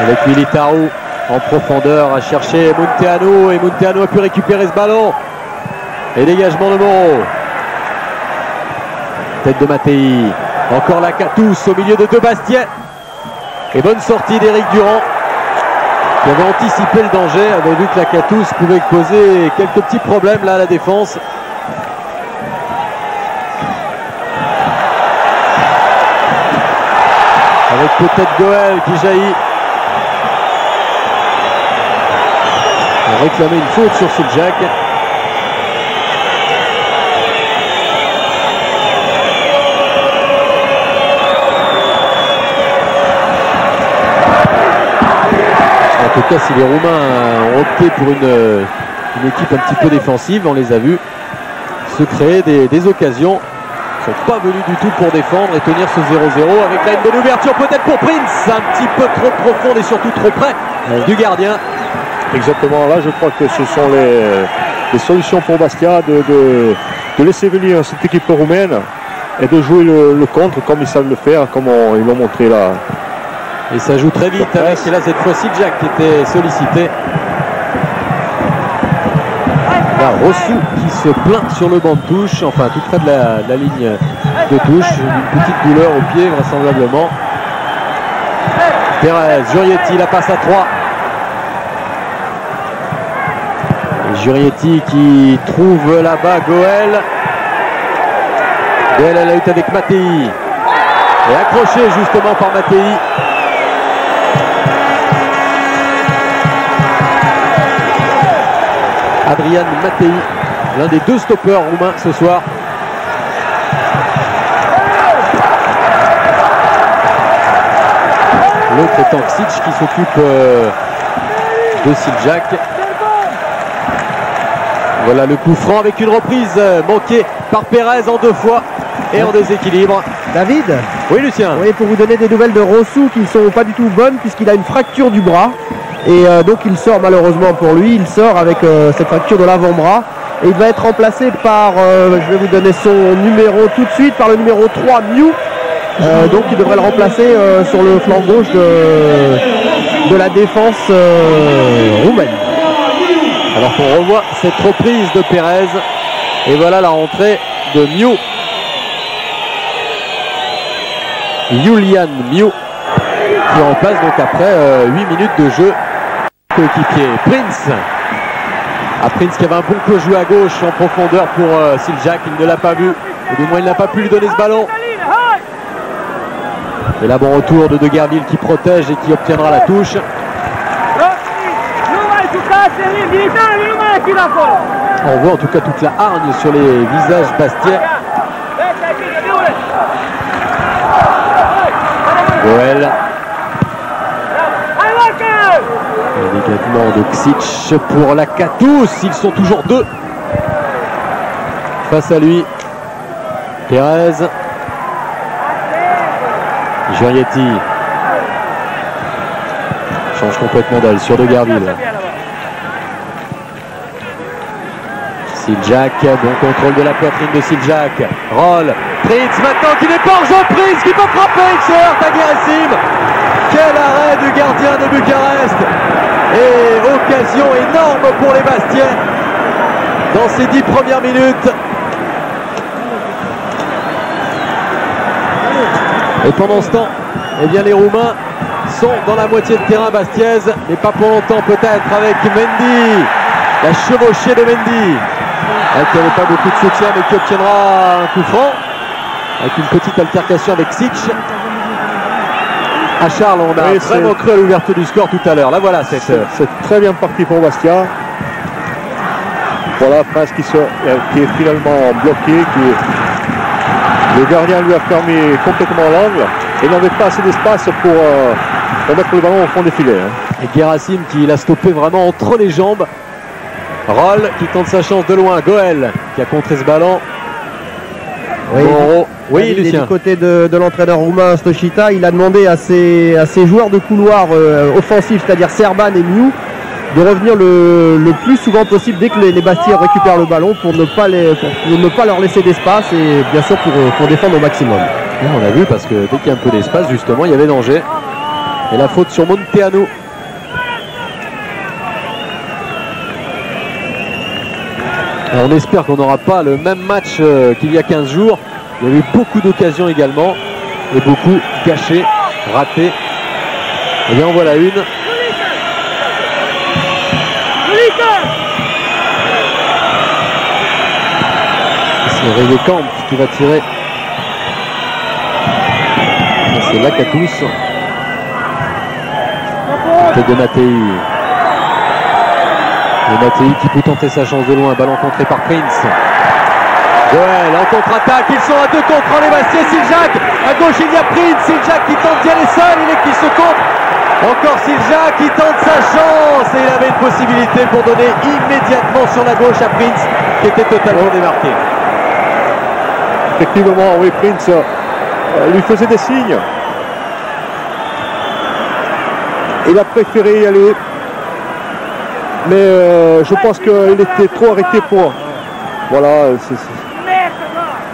Avec Militao en profondeur à chercher Munteanu, et Munteanu a pu récupérer ce ballon. Et dégagement de Moreau. Tête de Mattei. Encore la Catous au milieu de deux Bastiais. Et bonne sortie d'Éric Durand, qui avait anticipé le danger, avait vu que la Catous pouvait poser quelques petits problèmes là à la défense. Avec peut-être Goël qui jaillit. On réclamait une faute sur Siljak. En tout cas, si les Roumains ont opté pour une équipe un petit peu défensive, on les a vus se créer des occasions. Ils ne sont pas venus du tout pour défendre et tenir ce 0-0 avec là une bonne ouverture peut-être pour Prince, un petit peu trop profonde et surtout trop près du gardien. Exactement, là je crois que ce sont les solutions pour Bastia de laisser venir cette équipe roumaine et de jouer le contre comme ils savent le faire, comme ils l'ont montré là. Et ça joue très vite avec là cette fois Siljak qui était sollicité. Là, Rossou qui se plaint sur le banc de touche, enfin tout près de la ligne de touche, une petite douleur au pied vraisemblablement. Pérez, Jurietti, la passe à 3. Jurietti qui trouve là-bas Goël. Goël à la lutte avec Mattei. Et accroché justement par Mattei. Adrian Mattei, l'un des deux stoppeurs roumains ce soir. L'autre étant Ksic qui s'occupe de Siljak. Voilà le coup franc avec une reprise manquée par Pérez en 2 fois et en déséquilibre. David? Oui, Lucien. Oui, pour vous donner des nouvelles de Rossou qui ne sont pas du tout bonnes puisqu'il a une fracture du bras. Et donc il sort malheureusement pour lui, il sort avec cette fracture de l'avant-bras. Et il va être remplacé par, je vais vous donner son numéro tout de suite, par le numéro 3, Miu. Donc il devrait le remplacer sur le flanc gauche de la défense roumaine. Alors qu'on revoit cette reprise de Pérez. Et voilà la rentrée de Miu. Julian Miu qui remplace donc après 8 minutes de jeu coéquipier Prince. Prince qui avait un bon coup joué à gauche en profondeur pour Siljak, il ne l'a pas vu, ou du moins il n'a pas pu lui donner ce ballon. Et là bon retour de Deguerville qui protège et qui obtiendra la touche. On voit en tout cas toute la hargne sur les visages bastiais. Goël. Le dégagement de Ksic pour la Catous. Ils sont toujours 2 face à lui. Pérez. Jurietti change complètement d'aile sur Deguerville. Siljak, bon contrôle de la poitrine de Siljak. Roll, Prince maintenant qui n'est pas en jeu, Prince qui peut frapper, il se heurte à Gerasim. Quel arrêt du gardien de Bucarest. Et occasion énorme pour les Bastiais dans ces 10 premières minutes. Et pendant ce temps, eh bien les Roumains sont dans la moitié de terrain bastiaise, mais pas pour longtemps peut-être avec Mendy. La chevauchée de Mendy. Qui n'avait pas beaucoup de soutien mais qui obtiendra un coup franc avec une petite altercation avec Ksic. À Charles, on a vraiment cru à l'ouverture du score tout à l'heure. Là voilà, c'est très bien parti pour Bastia. Voilà, Prince qui est finalement bloqué, le gardien lui a fermé complètement l'angle et n'avait pas assez d'espace pour mettre le ballon au fond des filets. Et Gerasim qui l'a stoppé vraiment entre les jambes. Roll qui tente sa chance de loin. Goël qui a contré ce ballon. Oui, Lucien. Du côté de l'entraîneur roumain Stochita, il a demandé à ses joueurs de couloir offensifs, c'est-à-dire Serban et Miu, de revenir le plus souvent possible dès que les Bastiais récupèrent le ballon pour ne pas leur laisser d'espace et bien sûr pour défendre au maximum. Là, on a vu parce que dès qu'il y a un peu d'espace, justement, il y avait danger. Et la faute sur Munteanu. Alors on espère qu'on n'aura pas le même match qu'il y a 15 jours. Il y a eu beaucoup d'occasions également. Et beaucoup gâchées, ratées. Et bien en voilà une. C'est Regekamp qui va tirer. C'est Lakatos. Tête de Mattei. Et Mattei qui peut tenter sa chance de loin. Ballon contré par Prince. Goël en contre-attaque. Ils sont à 2 contre 1 les Bastiais. Siljak. À gauche il y a Prince. Siljak qui tente d'y aller seul. Il est qui se contre. Encore Siljak qui tente sa chance. Et il avait une possibilité pour donner immédiatement sur la gauche à Prince qui était totalement démarqué. Effectivement, oui, Prince lui faisait des signes. Il a préféré y aller. Mais je pense qu'il était trop arrêté pour. Voilà,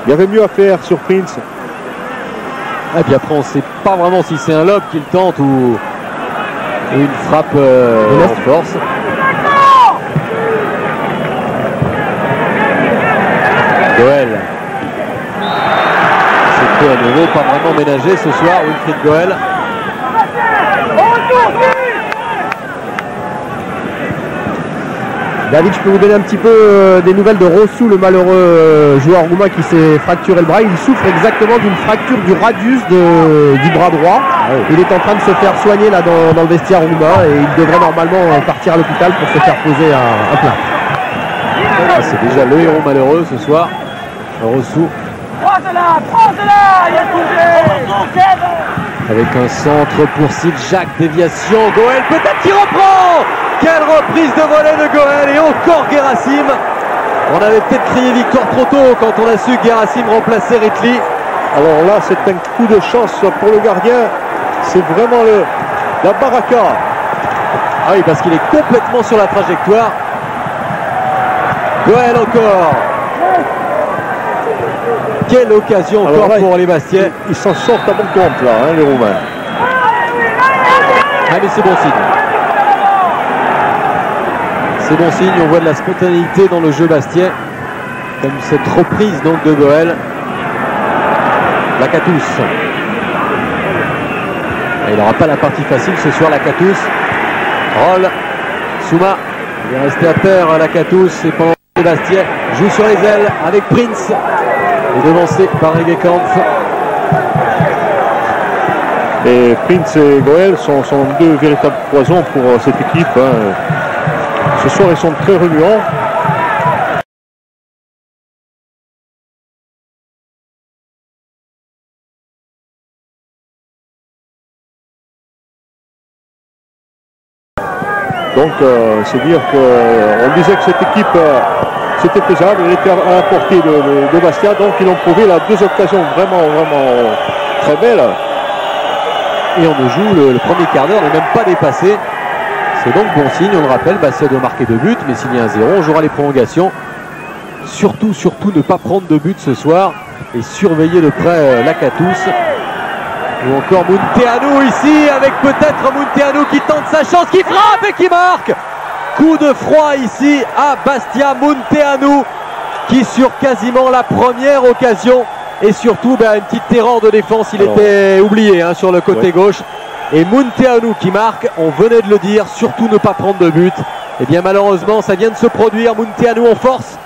il y avait mieux à faire sur Prince. Et puis après, on ne sait pas vraiment si c'est un lob qu'il tente ou une frappe en force. Goël. C'est à nouveau pas vraiment ménagé ce soir, Wilfried Goël. David, je peux vous donner un petit peu des nouvelles de Rossou, le malheureux joueur roumain qui s'est fracturé le bras. Il souffre exactement d'une fracture du radius du bras droit. Il est en train de se faire soigner là dans le vestiaire roumain et il devrait normalement partir à l'hôpital pour se faire poser un plat. C'est déjà le héros malheureux ce soir, Rossou. Avec un centre pour Siljak, déviation, Goël peut-être qui reprend. Quelle reprise de volée de Goël et encore Gerassim. On avait peut-être crié victoire trop tôt quand on a su que Gerassim remplaçait Ritli. Alors là, c'est un coup de chance pour le gardien. C'est vraiment la baraka. Ah oui, parce qu'il est complètement sur la trajectoire. Goël encore. Quelle occasion encore là, pour les Bastiais. Ils s'en sortent à bon compte là, hein, les Roumains. Ah mais c'est bon signe. C'est bon signe, on voit de la spontanéité dans le jeu Bastiais. Comme cette reprise donc de Goël. Lakatos. Il n'aura pas la partie facile ce soir, Lakatos. Roll. Souma. Il est resté à terre, Lakatos. Et pendant que Bastiais joue sur les ailes avec Prince. Et devancé par Regekamp. Et Prince et Goël sont deux véritables poisons pour cette équipe. Hein. Ce soir, ils sont très remuants. Donc, c'est dire qu'on disait que cette équipe, c'était faisable, elle était à la portée de Bastia. Donc, ils ont prouvé là 2 occasions vraiment très belles. Et on ne joue le premier quart d'heure, n'est même pas dépassé. C'est donc bon signe, on le rappelle, Bastia doit marquer 2 buts, mais s'il y a un 0, on jouera les prolongations. Surtout ne pas prendre de but ce soir et surveiller de près Lakatos. Ou encore Munteanu ici, avec peut-être Munteanu qui tente sa chance, qui frappe et qui marque. Coup de froid ici à Bastia, Munteanu qui sur quasiment la première occasion et surtout une petite erreur de défense, il était oublié sur le côté gauche. Et Munteanu qui marque, on venait de le dire, surtout ne pas prendre de but. Et bien malheureusement ça vient de se produire, Munteanu en force.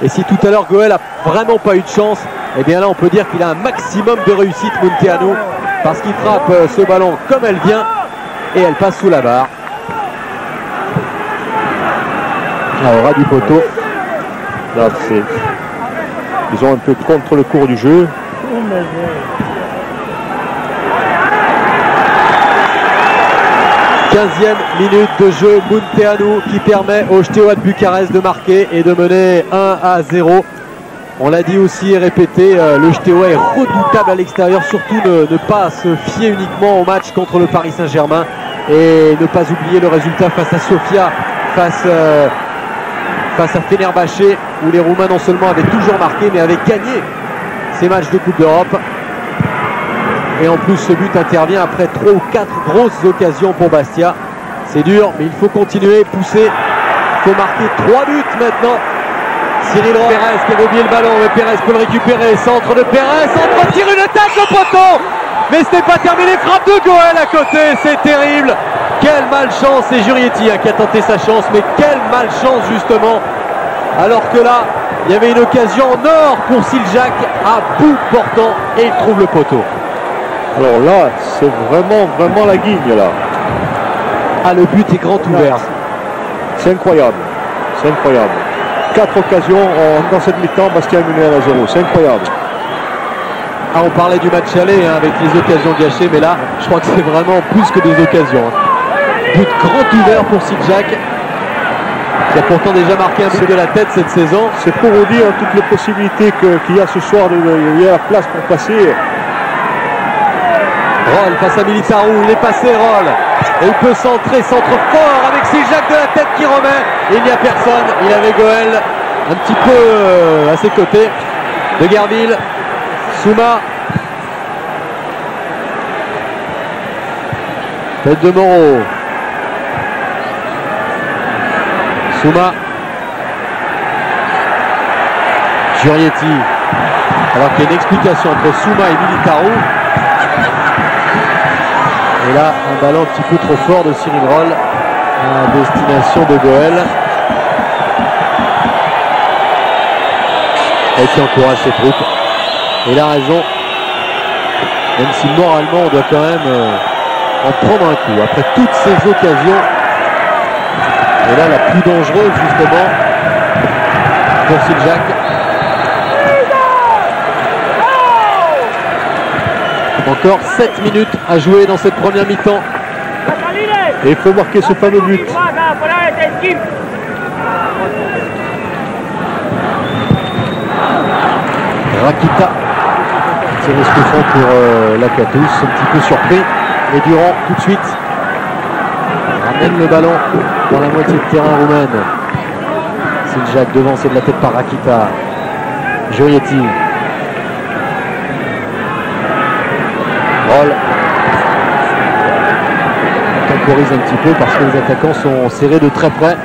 Et si tout à l'heure Goël a vraiment pas eu de chance, et bien là on peut dire qu'il a un maximum de réussite Munteanu, parce qu'il frappe ce ballon comme elle vient et elle passe sous la barre. Au ras du poteau. Là, ils ont un peu contre le cours du jeu. « 15e minute de jeu, Munteanu qui permet au Steaua de Bucarest de marquer et de mener 1-0. On l'a dit aussi et répété, le Steaua est redoutable à l'extérieur, surtout ne pas se fier uniquement au match contre le Paris Saint-Germain et ne pas oublier le résultat face à Sofia, face à Fenerbahçe, où les Roumains non seulement avaient toujours marqué mais avaient gagné ces matchs de Coupe d'Europe. Et en plus, ce but intervient après 3 ou 4 grosses occasions pour Bastia. C'est dur, mais il faut continuer, pousser. Il faut marquer 3 buts maintenant. Cyril Roll, Pérez qui avait oublié le ballon, mais Pérez peut le récupérer. Centre de Pérez, centre, tire une tête, le poteau. Mais ce n'est pas terminé, frappe de Goël à côté, c'est terrible. Quelle malchance, c'est Jurietti qui a tenté sa chance, mais quelle malchance justement. Alors que là, il y avait une occasion en or pour Siljac à bout portant et il trouve le poteau. Alors là, c'est vraiment la guigne là. Ah, le but est grand ouvert. C'est incroyable. C'est incroyable. 4 occasions dans cette mi-temps, Bastia est mené à 0. C'est incroyable. Ah, on parlait du match aller avec les occasions gâchées, mais là, je crois que c'est vraiment plus que des occasions. But grand ouvert pour Siljac, qui a pourtant déjà marqué un but de la tête cette saison. C'est pour vous dire toutes les possibilités qu'il y a ce soir. Il y a la place pour passer. Roll face à Militarou, il est passé Roll. Et il peut centrer, centre fort avec Siljac de la tête qui remet. Et il n'y a personne, il avait Goël un petit peu à ses côtés. De Gerville, Souma. Tête de Moreau. Souma. Jurietti. Alors qu'il y a une explication entre Souma et Militarou. Et là, un ballon un petit peu trop fort de Cyril Roll à destination de Goël. Et qui encourage ses troupes. Et il a raison. Même si moralement, on doit quand même en prendre un coup. Après toutes ces occasions. Et là, la plus dangereuse, justement, pour Siljac. Encore 7 minutes à jouer dans cette première mi-temps. Et il faut marquer ce fameux but. Rakita. C'est le fond pour Lakatos. Un petit peu surpris. Et Durand, tout de suite, ramène le ballon dans la moitié de terrain roumaine. Siljac devancé de la tête par Rakita. Jurietti. Roll temporise un petit peu parce que les attaquants sont serrés de très près.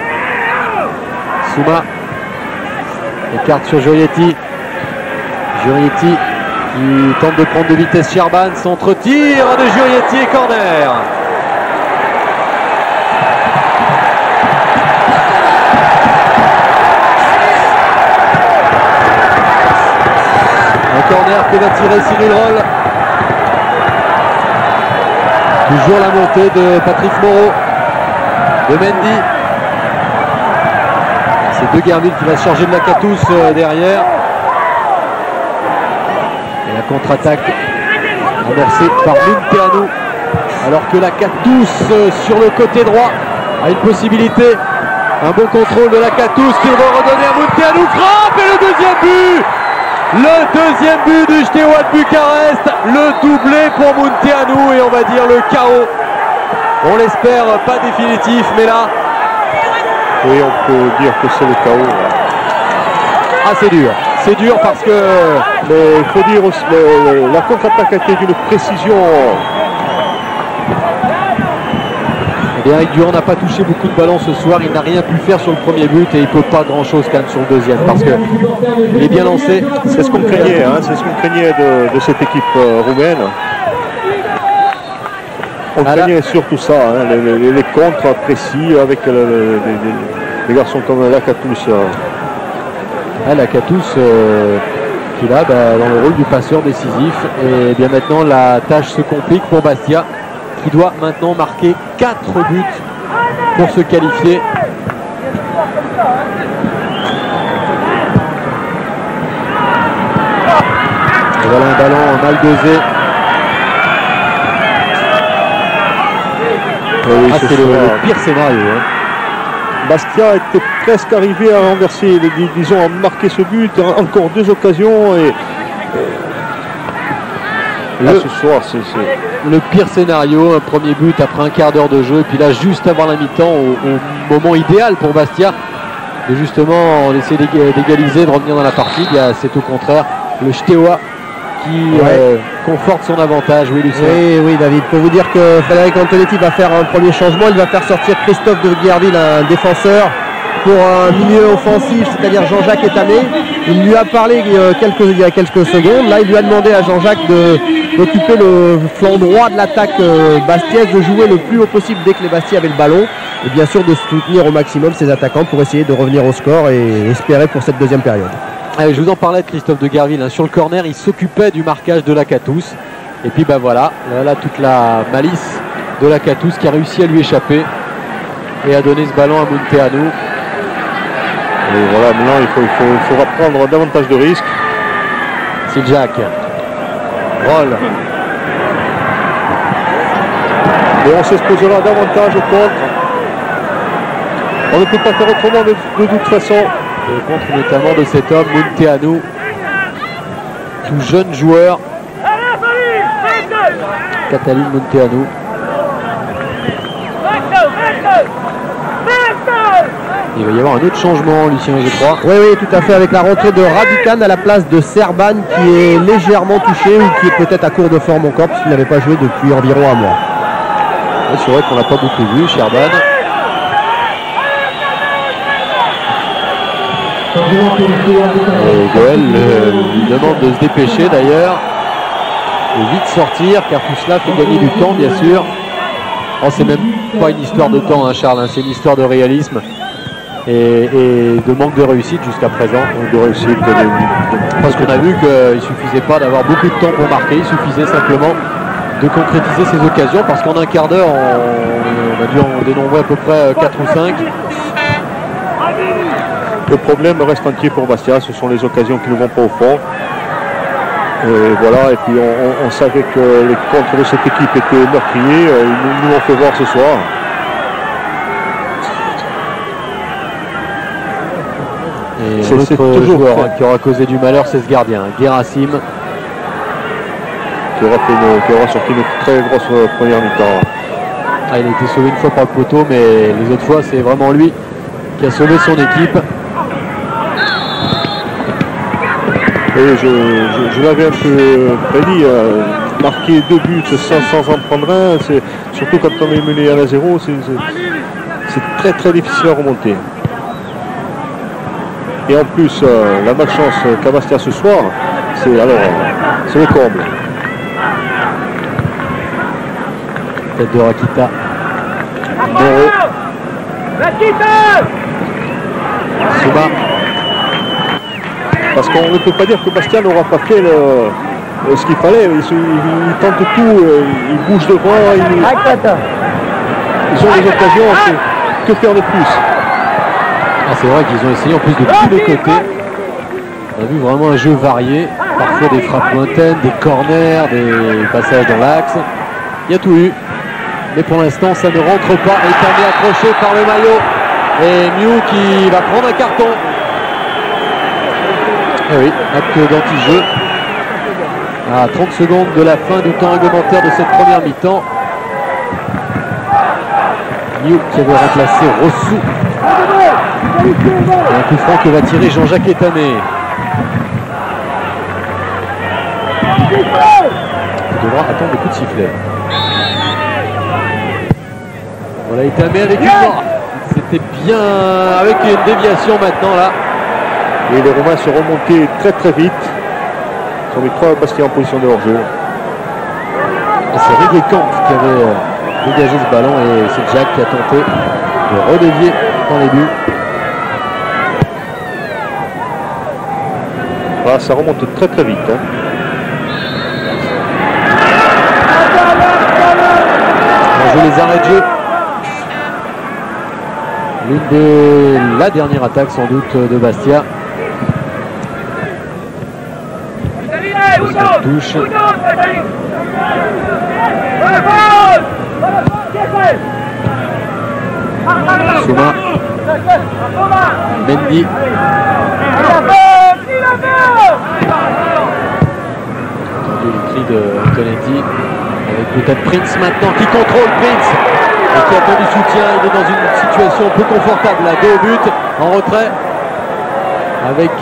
Souma écarte sur Jurietti. Jurietti qui tente de prendre de vitesse Sherban. Centre-tir de Jurietti et corner. Un corner que va tirer Cyril Roll. Toujours la montée de Patrick Moreau, de Mendy. C'est De Gerville qui va se charger de Lakatos derrière. Et la contre-attaque amorcée par Munteanu. Alors que Lakatos sur le côté droit a une possibilité. Un bon contrôle de Lakatos qui va redonner à Munteanu. Frappe et le deuxième but. Le deuxième but du Steaua de Bucarest, le doublé pour Munteanu et on va dire le chaos. On l'espère pas définitif, mais là... Oui, on peut dire que c'est le chaos. Ah, c'est dur parce que... Mais il faut dire aussi, la contre-attaque a été d'une précision... Et Eric Durand n'a pas touché beaucoup de ballons ce soir, il n'a rien pu faire sur le premier but et il ne peut pas grand chose quand même sur le deuxième parce qu'il est bien lancé. C'est ce qu'on craignait, c'est ce qu'on craignait de cette équipe roumaine. On craignait surtout ça, les contres précis avec des garçons comme Lakatos. Lakatos qui est là dans le rôle du passeur décisif et bien maintenant la tâche se complique pour Bastia, qui doit maintenant marquer 4 buts pour se qualifier. Et voilà un ballon mal dosé. Oui, c'est le pire scénario. Bastia était presque arrivé à renverser, disons, à marquer ce but. Encore 2 occasions et là, ce soir, c'est le pire scénario, un premier but après un quart d'heure de jeu, et puis là juste avant la mi-temps, au moment idéal pour Bastia de justement essayer d'égaliser, de revenir dans la partie. C'est au contraire le Steaua qui conforte son avantage. Oui, Lucien. Oui, David. Pour vous dire que Frédéric Antonetti va faire un premier changement. Il va faire sortir Christophe de Guerville, un défenseur, pour un milieu offensif, c'est-à-dire Jean-Jacques Etamé. Il lui a parlé il y a quelques secondes. Là, il lui a demandé à Jean-Jacques d'occuper le flanc droit de l'attaque bastiaise, de jouer le plus haut possible dès que les Bastia avaient le ballon, et bien sûr de soutenir au maximum ses attaquants pour essayer de revenir au score et espérer pour cette deuxième période. Allez, je vous en parlais de Christophe de Guerville, hein. Sur le corner, il s'occupait du marquage de Lacatous. Et puis voilà toute la malice de Lacatous qui a réussi à lui échapper et à donner ce ballon à Munteanu. Et voilà, maintenant il faudra prendre davantage de risques. C'est Jack. Roll. Et on s'exposera davantage au contre. On ne peut pas faire autrement de toute façon. Et contre notamment de cet homme, Munteanu, tout jeune joueur. Cataline Munteanu. Il va y avoir un autre changement, Lucien, je crois. Oui, tout à fait, avec la rentrée de Raducan à la place de Serban, qui est légèrement touché ou qui est peut-être à court de forme encore, puisqu'il n'avait pas joué depuis environ un mois. Oui, c'est vrai qu'on l'a pas beaucoup vu, Serban. Et Goël lui demande de se dépêcher d'ailleurs, et vite sortir, car tout cela fait gagner du temps, bien sûr. Oh, c'est même pas une histoire de temps, hein, Charles, hein, c'est une histoire de réalisme et de manque de réussite jusqu'à présent. De réussite, parce qu'on a vu qu'il ne suffisait pas d'avoir beaucoup de temps pour marquer, il suffisait simplement de concrétiser ses occasions, parce qu'en un quart d'heure, on a dû en dénombrer à peu près 4 ou 5. Le problème reste entier pour Bastia, ce sont les occasions qui ne vont pas au fond. Et voilà, et puis on savait que les contres de cette équipe étaient meurtriers, ils nous l'ont fait voir ce soir. Et c'est toujours joueur qui aura causé du malheur, c'est ce gardien, Guérassim. Qui aura sorti une très grosse première mi-temps. Ah, il a été sauvé une fois par le poteau, mais les autres fois, c'est vraiment lui qui a sauvé son équipe. Et je l'avais un peu prédit, marquer 2 buts sans en prendre un, surtout quand on est mené à 1-0, c'est très très difficile à remonter. Et en plus, la malchance qu'a Bastia ce soir, c'est le comble. Tête de Rakita. Souma. Parce qu'on ne peut pas dire que Bastia n'aura pas fait ce qu'il fallait. Il tente tout, il bouge devant, ils ont des occasions, que faire de plus? Ah, c'est vrai qu'ils ont essayé en plus de tous les côtés. On a vu vraiment un jeu varié, parfois des frappes lointaines, des corners, des passages dans l'axe. Il y a tout eu, mais pour l'instant ça ne rentre pas. Etamé accroché par le maillot et Miu qui va prendre un carton. Eh oui, acte d'anti-jeu à 30 secondes de la fin du temps réglementaire de cette première mi-temps. Miu qui avait remplacé Rossou. Un coup franc que va tirer Jean-Jacques Etamé. Il devra attendre le coup de sifflet. Voilà Etamé avec une main. C'était bien avec une déviation maintenant là. Et les Roumains sont remontés très très vite. Ils ont mis 3 Bastia en position de hors-jeu. C'est Rigue Camp qui avait dégagé ce ballon et c'est Jack qui a tenté de redévier dans les buts. Voilà, ça remonte très très vite. Hein. On joue les arrêts de jeu. L'une de la dernière attaque sans doute de Bastia. Touche. Souma. Mendy. Entendu les cris de Antonetti. Avec peut-être Prince maintenant qui contrôle Prince. Et qui attend du soutien. Il est dans une situation peu confortable là. 2 buts en retrait. Avec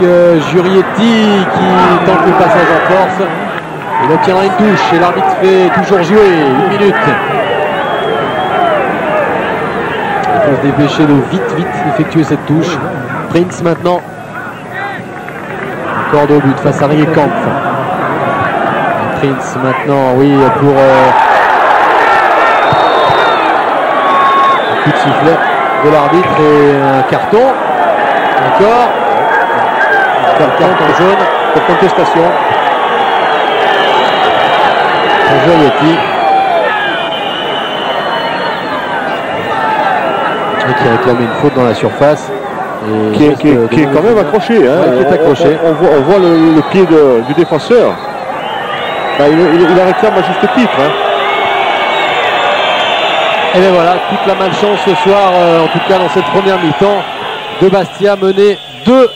Jurietti qui tente le passage en force. Il obtiendra une touche et l'arbitre fait toujours jouer 1 minute. Il faut se dépêcher de vite effectuer cette touche. Prince maintenant. Encore au but face à Riekamp. Prince maintenant, oui, pour un coup de sifflet de l'arbitre et un carton. Encore. Carton jaune pour contestation. Joyetti. Et qui réclame une faute dans la surface. Et qui est quand même accroché. Hein. Ouais, qui est accroché. On voit le pied du défenseur. Bah, il la réclame à juste titre. Hein. Et bien voilà, toute la malchance ce soir, en tout cas dans cette première mi-temps, de Bastia menée 2-1.